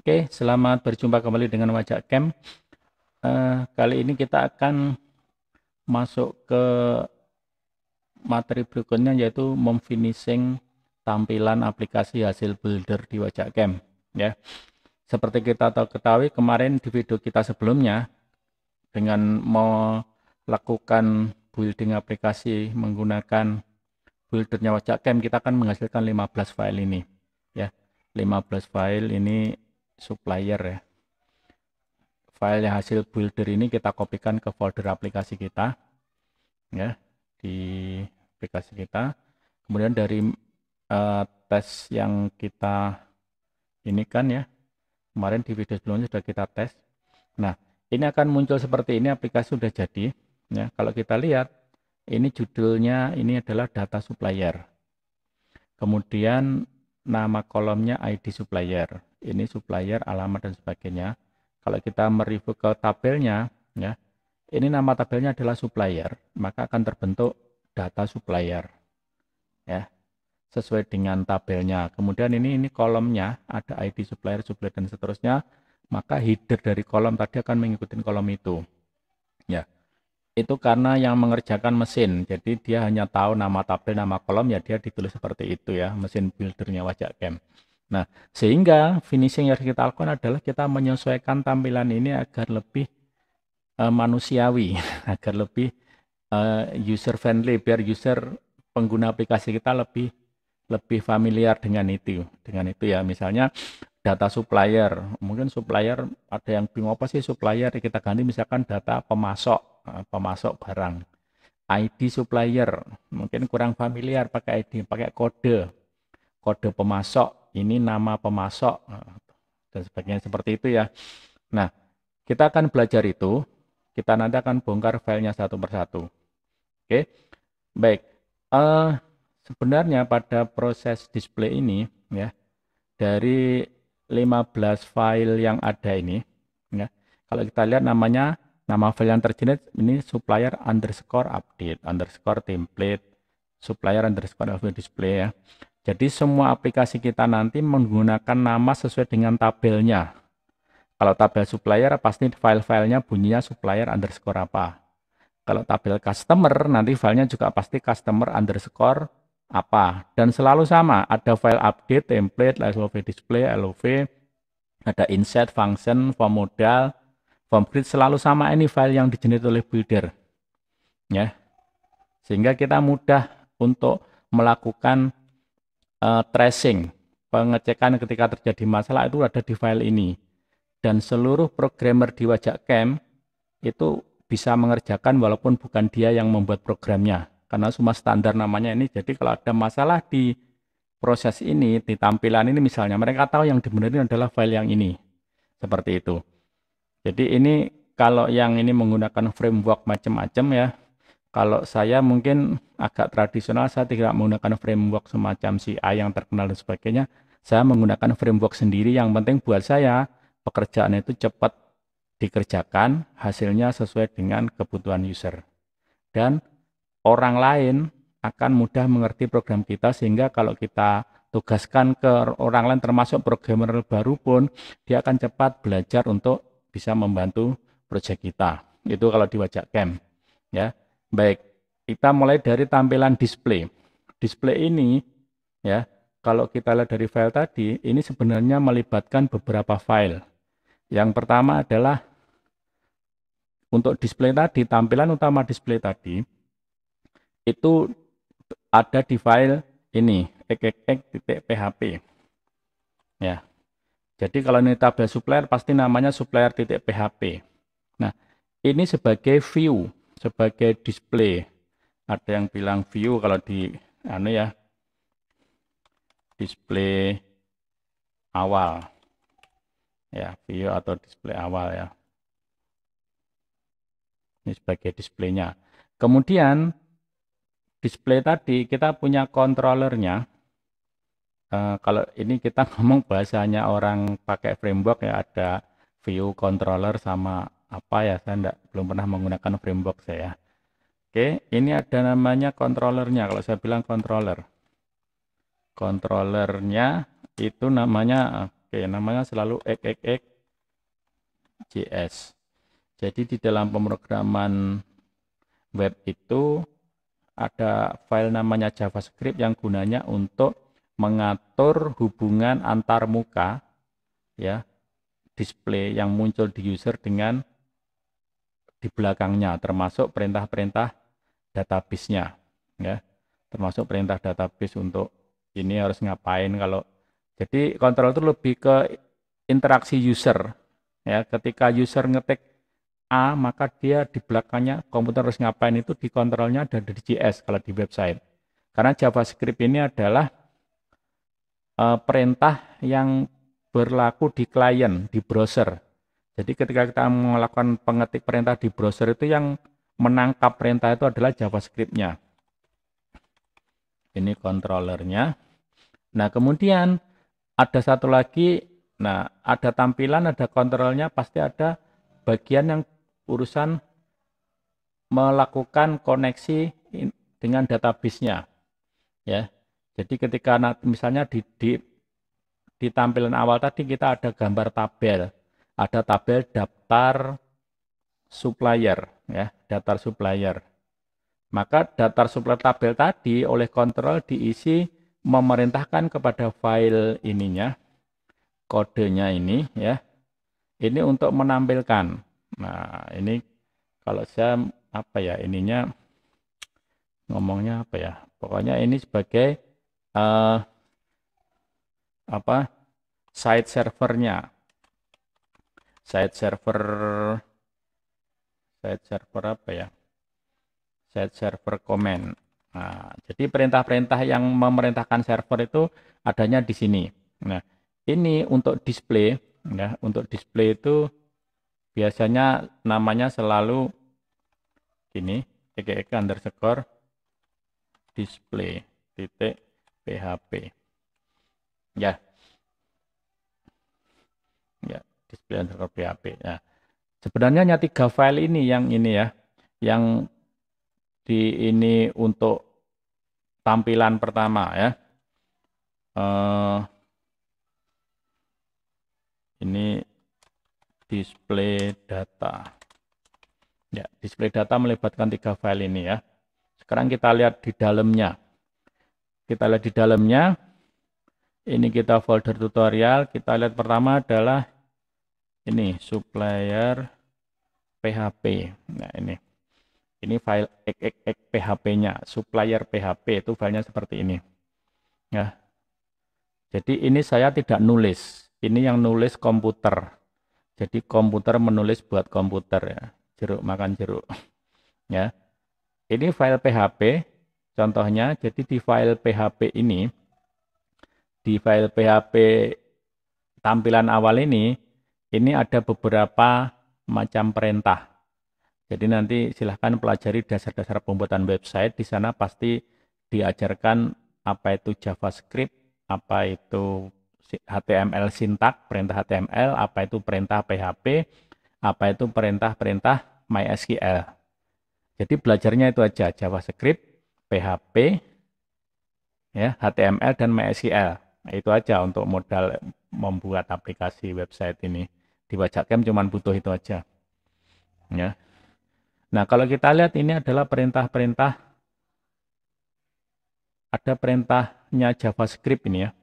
Oke, selamat berjumpa kembali dengan Wajak Camp. Kali ini kita akan masuk ke materi berikutnya, yaitu memfinishing tampilan aplikasi hasil builder di Wajak Camp. Ya, seperti kita ketahui kemarin di video kita sebelumnya, dengan melakukan building aplikasi menggunakan buildernya Wajak Camp, kita akan menghasilkan 15 file ini. Ya, 15 file ini supplier ya. File hasil builder ini kita kopikan ke folder aplikasi kita ya, di aplikasi kita. Kemudian dari tes yang kita ini kan ya, kemarin di video sebelumnya sudah kita tes. Nah, ini akan muncul seperti ini, aplikasi sudah jadi ya. Kalau kita lihat, ini judulnya ini adalah data supplier. Kemudian nama kolomnya ID supplier. Ini supplier, alamat dan sebagainya. Kalau kita mereview ke tabelnya, ya, ini nama tabelnya adalah supplier, maka akan terbentuk data supplier, ya, sesuai dengan tabelnya. Kemudian ini kolomnya ada ID supplier, supplier dan seterusnya, maka header dari kolom tadi akan mengikuti kolom itu, ya. Itu karena yang mengerjakan mesin, jadi dia hanya tahu nama tabel, nama kolom, ya dia ditulis seperti itu ya, mesin buildernya Wajak Camp. Nah, sehingga finishing yang kita lakukan adalah kita menyesuaikan tampilan ini agar lebih manusiawi, agar lebih user friendly, biar user pengguna aplikasi kita lebih familiar dengan itu ya. Misalnya data supplier, mungkin supplier ada yang bingung apa sih supplier, kita ganti misalkan data pemasok barang. ID supplier, mungkin kurang familiar pakai ID, pakai kode pemasok, ini nama pemasok dan sebagainya, seperti itu ya. Nah, kita akan belajar itu, kita nanti akan bongkar filenya satu persatu. Oke, baik. Sebenarnya pada proses display ini ya, dari 15 file yang ada ini ya, kalau kita lihat nama file yang tergenerate ini supplier underscore update underscore template supplier underscore display ya. Jadi semua aplikasi kita nanti menggunakan nama sesuai dengan tabelnya. Kalau tabel supplier pasti file-filenya bunyinya supplier underscore apa. Kalau tabel customer nanti filenya juga pasti customer underscore apa. Dan selalu sama, ada file update, template, LOV display, LOV, ada insert, function, form modal, form grid, selalu sama ini file yang digenerate oleh builder. Ya. Sehingga kita mudah untuk melakukan tracing, pengecekan ketika terjadi masalah itu ada di file ini. Dan seluruh programmer di Wajak Camp itu bisa mengerjakan walaupun bukan dia yang membuat programnya. Karena semua standar namanya ini, jadi kalau ada masalah di proses ini, di tampilan ini misalnya, mereka tahu yang dibenerin adalah file yang ini. Seperti itu. Jadi ini kalau yang ini menggunakan framework macam-macam ya. Kalau saya mungkin agak tradisional, saya tidak menggunakan framework semacam CI yang terkenal dan sebagainya. Saya menggunakan framework sendiri, yang penting buat saya pekerjaan itu cepat dikerjakan, hasilnya sesuai dengan kebutuhan user. Dan orang lain akan mudah mengerti program kita, sehingga kalau kita tugaskan ke orang lain termasuk programmer baru pun, dia akan cepat belajar untuk bisa membantu proyek kita. Itu kalau di Wajak Camp. Ya. Baik, kita mulai dari tampilan display. Display ini ya, kalau kita lihat dari file tadi, ini sebenarnya melibatkan beberapa file. Yang pertama adalah untuk display tadi, tampilan utama display tadi itu ada di file ini .php. Ya. Jadi kalau ini tabel supplier pasti namanya supplier.php. Nah, ini sebagai view, sebagai display. Ada yang bilang view kalau di ya, display awal. Ya, view atau display awal ya. Ini sebagai displaynya. Kemudian display tadi kita punya controllernya. Kalau ini kita ngomong bahasanya orang pakai framework ya, ada view, controller sama apa ya, saya belum pernah menggunakan framework saya. Oke, ini ada namanya controllernya. Kalau saya bilang controllernya itu namanya Oke, namanya selalu XXX.js. Jadi di dalam pemrograman web itu ada file namanya JavaScript yang gunanya untuk mengatur hubungan antar muka, ya, display yang muncul di user dengan di belakangnya, termasuk perintah-perintah database-nya, ya, termasuk perintah database untuk ini harus ngapain. Kalau jadi kontrol itu lebih ke interaksi user, ya, ketika user ngetik A, maka dia di belakangnya komputer harus ngapain itu dikontrolnya ada di JS kalau di website. Karena JavaScript ini adalah perintah yang berlaku di klien, di browser. Jadi ketika kita melakukan pengetik perintah di browser itu yang menangkap perintah itu adalah JavaScript-nya. Ini controllernya. Nah, kemudian ada satu lagi, nah ada tampilan, ada kontrolnya, pasti ada bagian yang urusan melakukan koneksi dengan database-nya, ya. Jadi ketika misalnya di tampilan awal tadi kita ada gambar tabel, ada tabel daftar supplier, ya, daftar supplier. Maka daftar supplier tabel tadi oleh kontrol diisi memerintahkan kepada file ininya, kodenya ini, ya, ini untuk menampilkan. Nah, ini kalau saya apa ya ininya ngomongnya apa ya? Pokoknya ini sebagai apa? Site servernya. Site server apa ya? Site server comment. Nah, jadi perintah-perintah yang memerintahkan server itu adanya di sini. Nah, ini untuk display, ya, untuk display itu biasanya namanya selalu ini underscore display titik php, ya, display underscore php. Nah, sebenarnya hanya 3 file ini yang ini, ya, yang di ini untuk tampilan pertama, ya. Ini display data. Ya, display data melibatkan 3 file ini, ya. Sekarang kita lihat di dalamnya. Kita lihat di dalamnya. Ini kita folder tutorial. Kita lihat pertama adalah ini supplier PHP. Nah, ini file PHP-nya, supplier PHP itu filenya seperti ini. Ya. Jadi ini saya tidak nulis. Ini yang nulis komputer. Jadi komputer menulis buat komputer, ya. Jeruk makan jeruk. Ya. Ini file PHP contohnya. Jadi di file PHP ini, di file PHP tampilan awal ini ada beberapa macam perintah. Jadi nanti silahkan pelajari dasar-dasar pembuatan website. Di sana pasti diajarkan apa itu JavaScript, apa itu HTML sintak, perintah HTML, apa itu perintah PHP, apa itu perintah-perintah MySQL. Jadi belajarnya itu aja, JavaScript, PHP, ya, HTML, dan MySQL. Nah, itu aja untuk modal membuat aplikasi website ini. Di Wajakcamp cuma butuh itu aja. Ya. Nah, kalau kita lihat ini adalah perintah-perintah, ada perintahnya JavaScript ini, ya.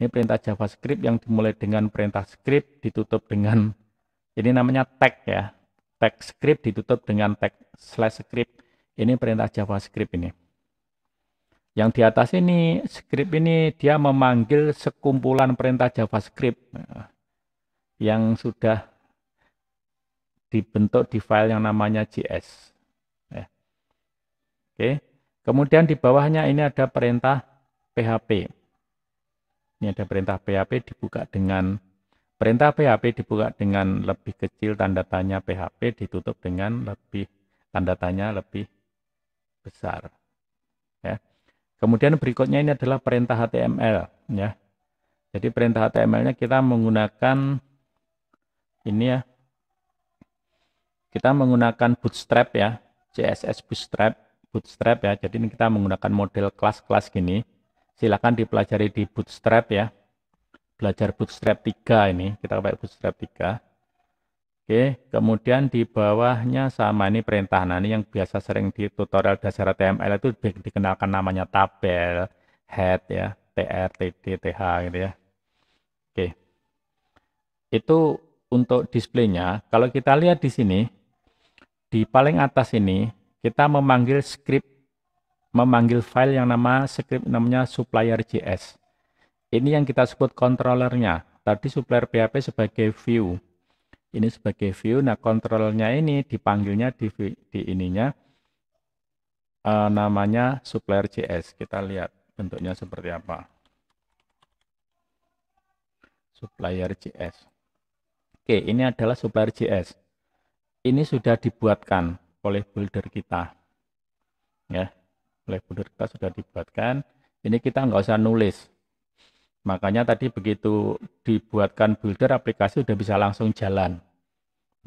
Ini perintah JavaScript yang dimulai dengan perintah script, ditutup dengan, ini namanya tag, ya. Tag script ditutup dengan tag /script. Ini perintah JavaScript ini. Yang di atas ini, script ini dia memanggil sekumpulan perintah JavaScript yang sudah dibentuk di file yang namanya JS. Ya. Oke. Kemudian di bawahnya ini ada perintah PHP. Ini ada perintah PHP dibuka dengan perintah PHP dibuka dengan lebih kecil tanda tanya PHP, ditutup dengan lebih tanda tanya lebih besar. Ya. Kemudian berikutnya ini adalah perintah HTML, ya. Jadi perintah HTML-nya kita menggunakan ini, ya. Kita menggunakan Bootstrap, ya. CSS Bootstrap, ya. Jadi ini kita menggunakan model kelas-kelas gini. Silakan dipelajari di Bootstrap, ya. belajar Bootstrap 3 ini. Kita pakai Bootstrap 3. Oke, kemudian di bawahnya sama ini perintah. Nah, ini yang biasa sering di tutorial dasar HTML itu dikenalkan namanya tabel, head ya, tr, td, th gitu ya. Oke. Itu untuk displaynya. Kalau kita lihat di sini, di paling atas ini, kita memanggil file yang namanya supplier.js. Ini yang kita sebut controllernya. Tadi supplier PHP sebagai view. Ini sebagai view. Nah, controllernya ini dipanggilnya di ininya namanya supplier.js. Kita lihat bentuknya seperti apa. Supplier.js. Oke, ini adalah supplier.js. Ini sudah dibuatkan oleh builder kita. Ya, oleh builder kita sudah dibuatkan. Ini kita nggak usah nulis. Makanya tadi begitu dibuatkan builder, aplikasi sudah bisa langsung jalan.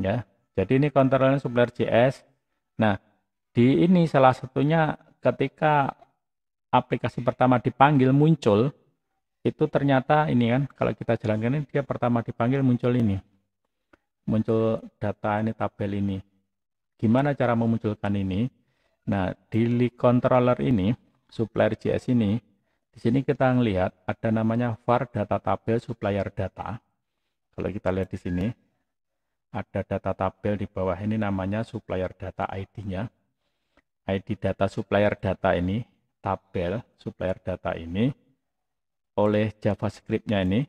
Ya, jadi ini controllernya supplier.js. Nah, di ini salah satunya ketika aplikasi pertama dipanggil muncul, itu ternyata ini kan, kalau kita jalankan ini, dia pertama dipanggil muncul ini. Muncul data ini, tabel ini. Gimana cara memunculkan ini? Nah, di controller ini, supplier.js ini, di sini kita melihat ada namanya var data tabel supplier data. Kalau kita lihat di sini, ada data tabel di bawah ini namanya supplier data ID-nya. ID data supplier data ini, tabel supplier data ini, oleh JavaScript-nya ini,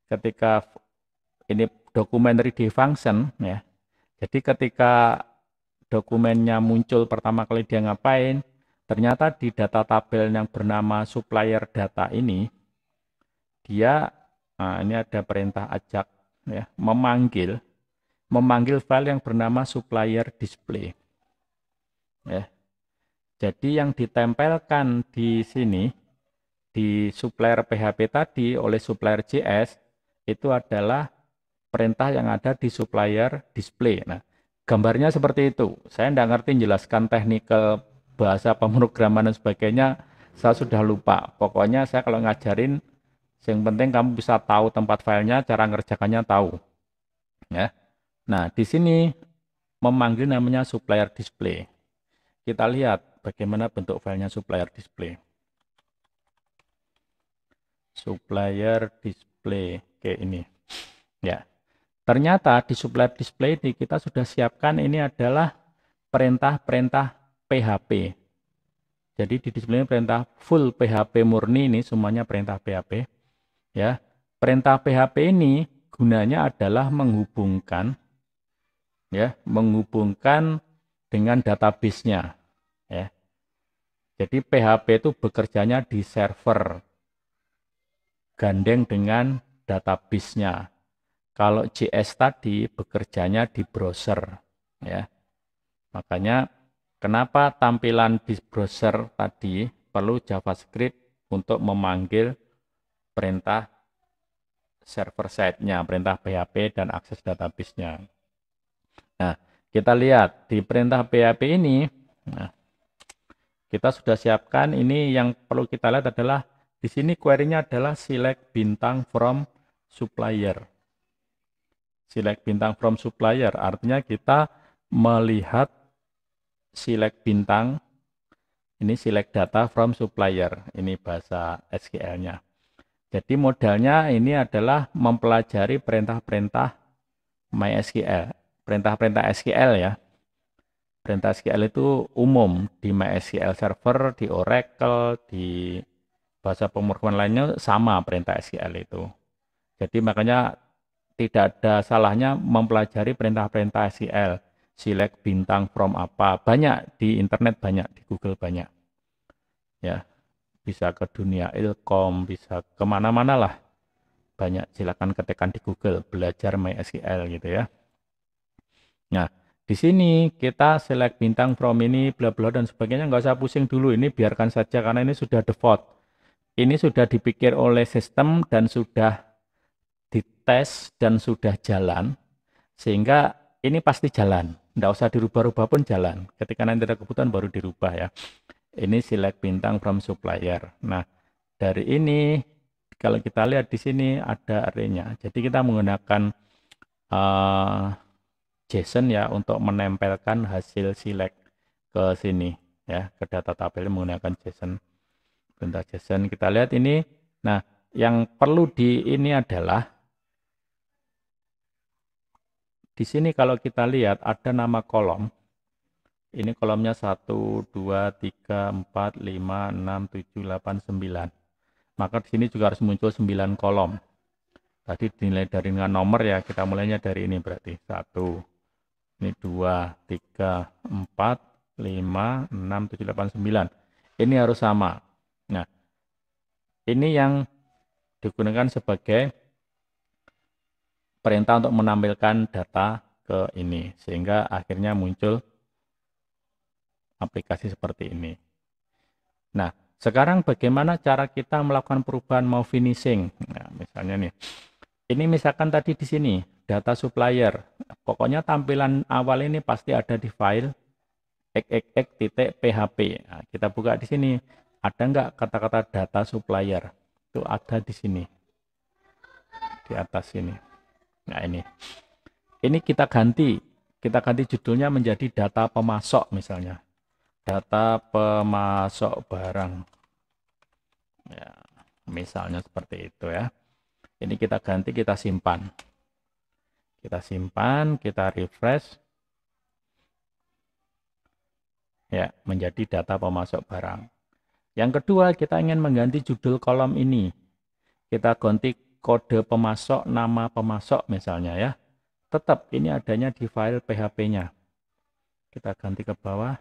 ketika ini dokumen ready function, ya. Jadi ketika dokumennya muncul pertama kali dia ngapain, ternyata di data tabel yang bernama supplier data ini, dia, nah ini ada perintah ajak, ya, memanggil file yang bernama supplier display. Ya. Jadi yang ditempelkan di sini, di supplier PHP tadi oleh supplier.js, itu adalah perintah yang ada di supplier display. Nah, gambarnya seperti itu. Saya tidak ngerti menjelaskan teknikal bahasa pemrograman dan sebagainya, saya sudah lupa. Pokoknya saya kalau ngajarin, yang penting kamu bisa tahu tempat filenya, cara ngerjakannya tahu. Ya. Nah, di sini memanggil namanya supplier display. Kita lihat bagaimana bentuk filenya supplier display. Supplier display, kayak ini. Ya. Ternyata di supplier display ini kita sudah siapkan ini adalah perintah-perintah PHP. Jadi di display perintah full PHP murni, ini semuanya perintah PHP. Ya. Perintah PHP ini gunanya adalah menghubungkan dengan database-nya, ya. Jadi PHP itu bekerjanya di server gandeng dengan database-nya. Kalau JS tadi bekerjanya di browser, ya. Makanya kenapa tampilan di browser tadi perlu JavaScript untuk memanggil perintah server side-nya, perintah PHP dan akses database-nya. Nah, kita lihat di perintah PHP ini, nah, kita sudah siapkan ini. Yang perlu kita lihat adalah di sini query-nya adalah select bintang from supplier. Select bintang from supplier artinya kita melihat select bintang, ini select data from supplier, ini bahasa SQL-nya. Jadi modalnya ini adalah mempelajari perintah-perintah MySQL, perintah-perintah SQL ya. Perintah SQL itu umum di MySQL Server, di Oracle, di bahasa pemrograman lainnya sama perintah SQL itu. Jadi makanya tidak ada salahnya mempelajari perintah-perintah SQL. Select bintang from apa. Banyak di internet, banyak di Google banyak. Ya, bisa ke dunia ilkom, bisa kemana-mana lah. Banyak, silakan ketikkan di Google, belajar MySQL gitu ya. Nah, di sini kita select bintang from ini, bla bla dan sebagainya, nggak usah pusing dulu. Ini biarkan saja karena ini sudah default. Ini sudah dipikir oleh sistem dan sudah dites dan sudah jalan, sehingga ini pasti jalan. Nggak usah dirubah-rubah pun jalan. Ketika nanti ada kebutuhan baru dirubah ya. Ini select bintang from supplier. Nah, dari ini kalau kita lihat di sini ada arraynya. Jadi kita menggunakan JSON ya untuk menempelkan hasil select ke sini ya, ke data tabel menggunakan JSON. Perintah JSON kita lihat ini. Nah, yang perlu di ini adalah di sini kalau kita lihat ada nama kolom. Ini kolomnya 1, 2, 3, 4, 5, 6, 7, 8, 9. Maka di sini juga harus muncul 9 kolom. Tadi dinilai dari dengan nomor ya, kita mulainya dari ini berarti. 1, ini 2, 3, 4, 5, 6, 7, 8, 9. Ini harus sama. Nah, ini yang digunakan sebagai perintah untuk menampilkan data ke ini. Sehingga akhirnya muncul aplikasi seperti ini. Nah, sekarang bagaimana cara kita melakukan perubahan mau finishing? Nah, misalnya nih, ini misalkan tadi di sini, data supplier. Pokoknya tampilan awal ini pasti ada di file xxx.php. Nah, kita buka di sini. Ada nggak kata-kata data supplier? Itu ada di sini. Di atas sini. Nah, ini. Ini kita ganti. Kita ganti judulnya menjadi data pemasok misalnya. Data pemasok barang. Ya, misalnya seperti itu ya. Ini kita ganti, kita simpan. Kita simpan, kita refresh. Ya, menjadi data pemasok barang. Yang kedua, kita ingin mengganti judul kolom ini. Kita ganti kode pemasok, nama pemasok misalnya ya. Tetap ini adanya di file PHP-nya. Kita ganti ke bawah.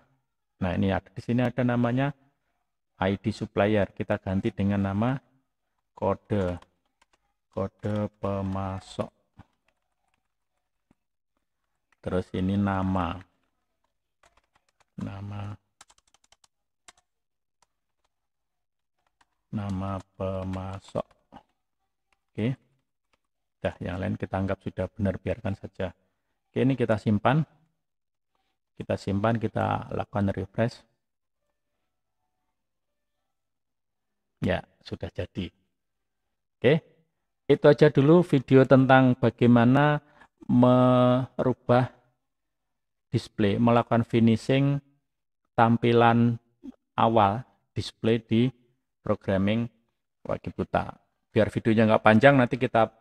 Nah, ini ada di sini ada namanya ID supplier. Kita ganti dengan nama kode pemasok. Terus ini nama pemasok. Oke. Dah, yang lain kita anggap sudah benar, biarkan saja. Oke, ini kita simpan. Kita simpan, kita lakukan refresh. Ya, sudah jadi. Oke. Itu aja dulu video tentang bagaimana merubah display, melakukan finishing tampilan awal display di programming Waki Buta. Biar videonya nggak panjang, nanti kita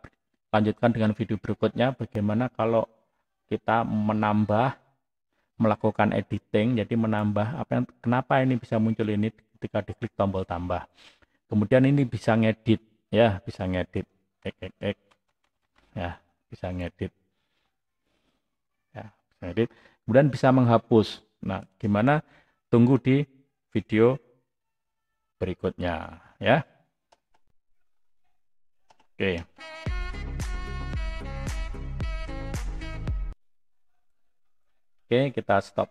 lanjutkan dengan video berikutnya bagaimana kalau kita melakukan editing, jadi menambah kenapa ini bisa muncul ini ketika diklik tombol tambah. Kemudian ini bisa ngedit ya, bisa ngedit ya, bisa ngedit ya, bisa ngedit. Kemudian bisa menghapus. Nah, gimana? Tunggu di video berikutnya ya. Oke. Oke, kita stop.